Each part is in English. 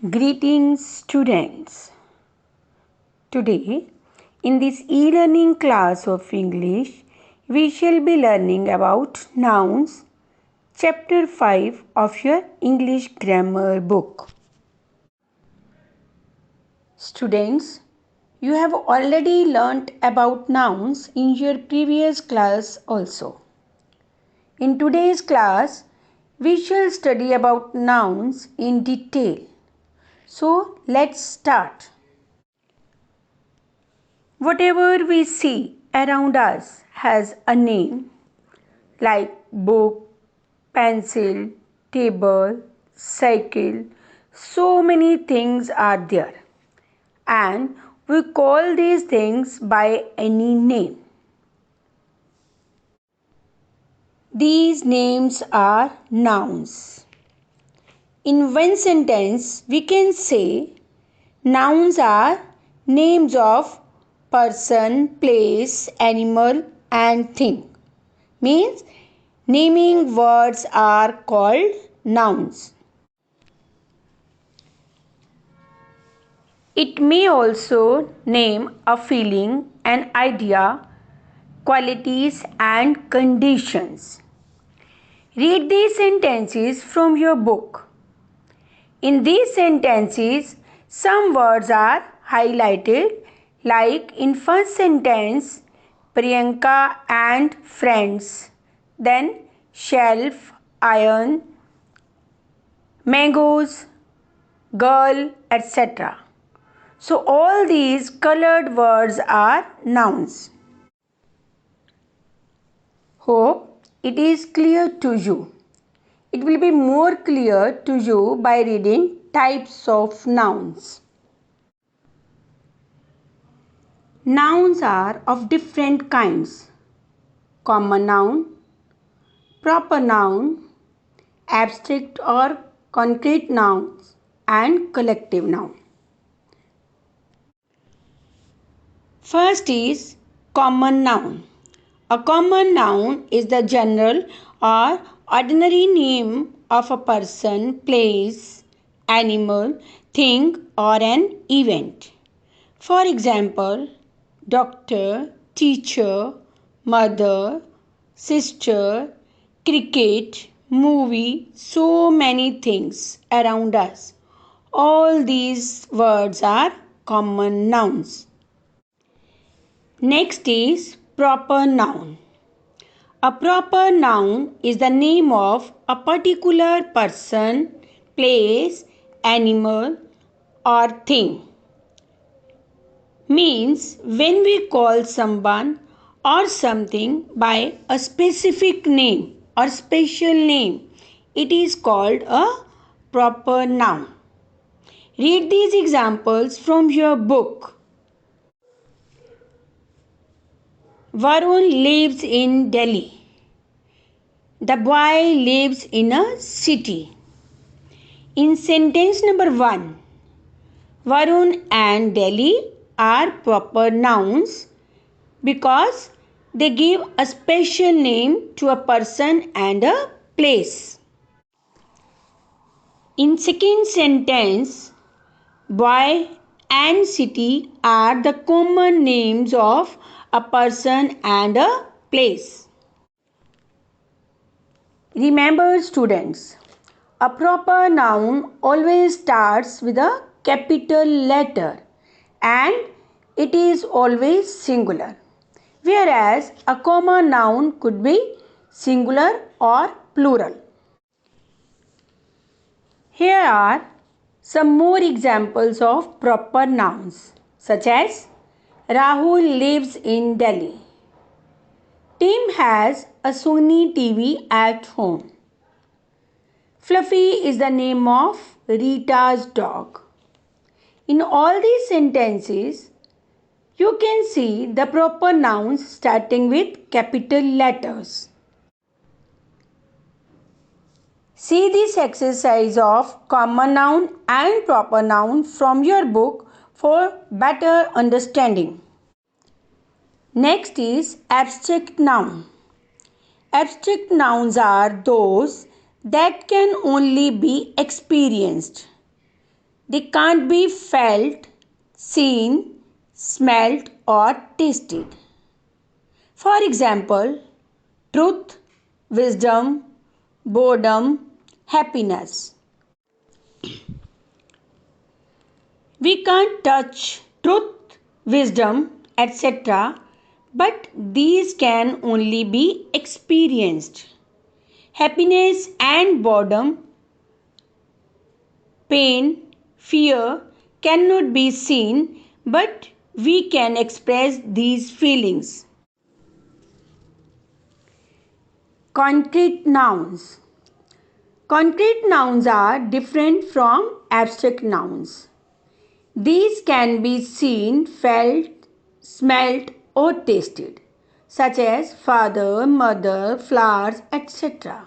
Greetings, students. Today, in this e-learning class of English, we shall be learning about nouns, chapter 5 of your English grammar book. Students, you have already learnt about nouns in your previous class also. In today's class, we shall study about nouns in detail. So, let's start. Whatever we see around us has a name like book, pencil, table, cycle. So many things are there and we call these things by any name. These names are nouns. In one sentence, we can say nouns are names of person, place, animal and thing. Means naming words are called nouns. It may also name a feeling, an idea, qualities and conditions. Read these sentences from your book. In these sentences, some words are highlighted like in first sentence, Priyanka and friends. Then shelf, iron, mangoes, girl, etc. So all these colored words are nouns. Hope it is clear to you. It will be more clear to you by reading types of nouns. Nouns are of different kinds. Common noun, proper noun, abstract or concrete nouns and collective noun. First is common noun. A common noun is the general or ordinary name of a person, place, animal, thing or an event. For example, doctor, teacher, mother, sister, cricket, movie, so many things around us. All these words are common nouns. Next is proper noun. A proper noun is the name of a particular person, place, animal or thing. Means when we call someone or something by a specific name or special name, it is called a proper noun. Read these examples from your book. Varun lives in Delhi. The boy lives in a city. In sentence number 1, Varun and Delhi are proper nouns because they give a special name to a person and a place. In second sentence, boy and city are the common names of a person and a place. Remember students, a proper noun always starts with a capital letter and it is always singular. Whereas a common noun could be singular or plural. Here are some more examples of proper nouns such as Rahul lives in Delhi. Tim has a Sony TV at home. Fluffy is the name of Rita's dog. In all these sentences, you can see the proper nouns starting with capital letters. See this exercise of common noun and proper noun from your book for better understanding. Next is abstract noun. Abstract nouns are those that can only be experienced. They can't be felt, seen, smelt, or tasted. For example, truth, wisdom, boredom, happiness. We can't touch truth, wisdom, etc., but these can only be experienced. Happiness and boredom, pain, fear cannot be seen, but we can express these feelings. Concrete nouns. Concrete nouns are different from abstract nouns. These can be seen, felt, smelt, or tasted, such as father, mother, flowers, etc.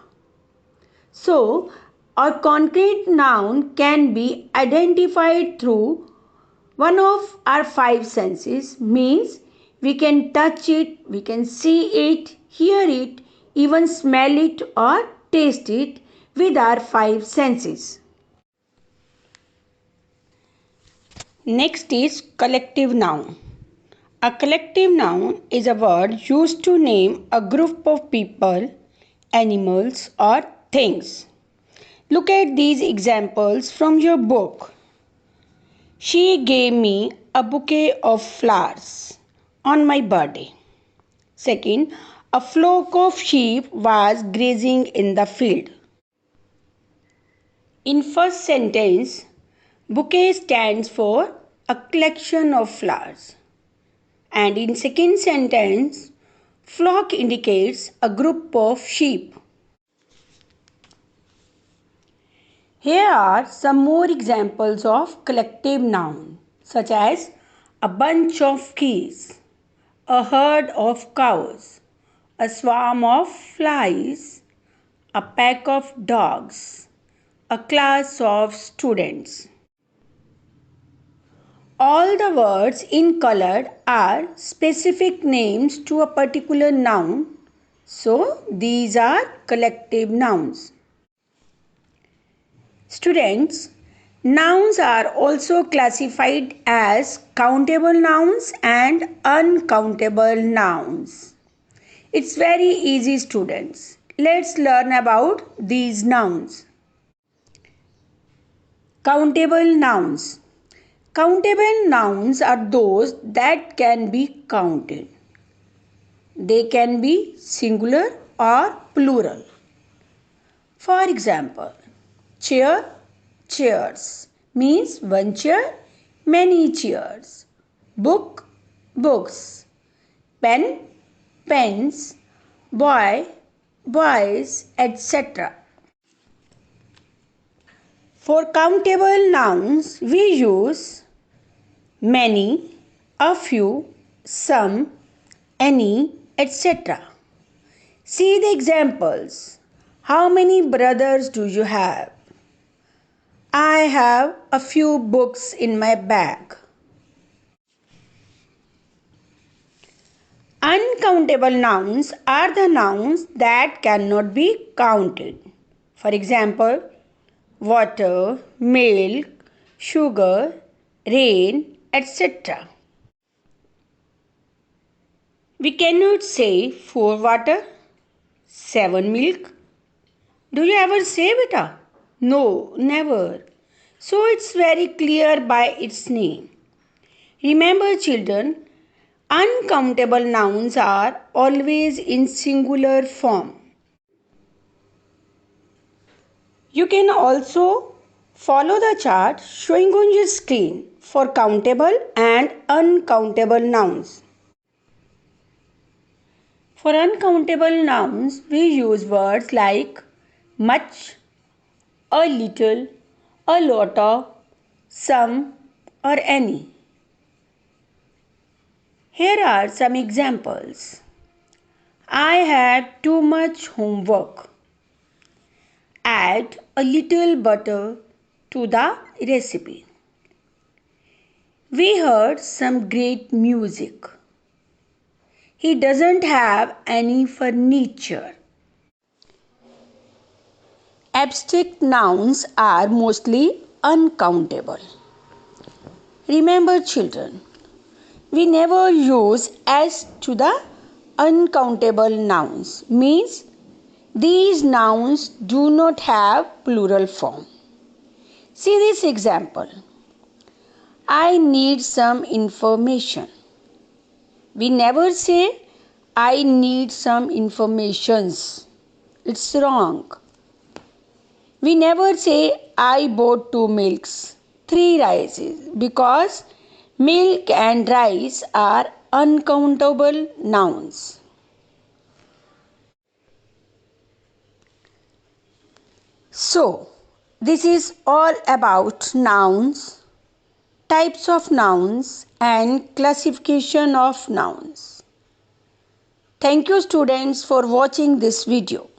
So, a concrete noun can be identified through one of our five senses, means we can touch it, we can see it, hear it, even smell it or taste it with our five senses. Next is collective noun. A collective noun is a word used to name a group of people, animals, or things. Look at these examples from your book. She gave me a bouquet of flowers on my birthday. Second, a flock of sheep was grazing in the field. In first sentence, bouquet stands for a collection of flowers. And in second sentence, flock indicates a group of sheep. Here are some more examples of collective noun, such as a bunch of keys, a herd of cows, a swarm of flies, a pack of dogs, a class of students. All the words in colored are specific names to a particular noun, so these are collective nouns. Students, nouns are also classified as countable nouns and uncountable nouns. It's very easy, students. Let's learn about these nouns. Countable nouns. Countable nouns are those that can be counted. They can be singular or plural. For example, chair, chairs means one chair, many chairs. Book, books. Pen, pens. Boy, boys, etc. For countable nouns, we use many, a few, some, any, etc. See the examples. How many brothers do you have? I have a few books in my bag. Uncountable nouns are the nouns that cannot be counted. For example, water, milk, sugar, rain, etc. We cannot say 4 water, 7 milk. Do you ever say beta? No, never. So it's very clear by its name. Remember children, uncountable nouns are always in singular form. You can also follow the chart showing on your screen for countable and uncountable nouns. For uncountable nouns, we use words like much, a little, a lot of, some, or any. Here are some examples. I had too much homework. Add a little butter to the recipe. We heard some great music. He doesn't have any furniture. Abstract nouns are mostly uncountable. Remember, children, we never use s to the uncountable nouns, means these nouns do not have plural form. See this example. I need some information. We never say I need some informations. It's wrong. We never say I bought 2 milks, 3 rices, because milk and rice are uncountable nouns. So, this is all about nouns, types of nouns, and classification of nouns. Thank you, students, for watching this video.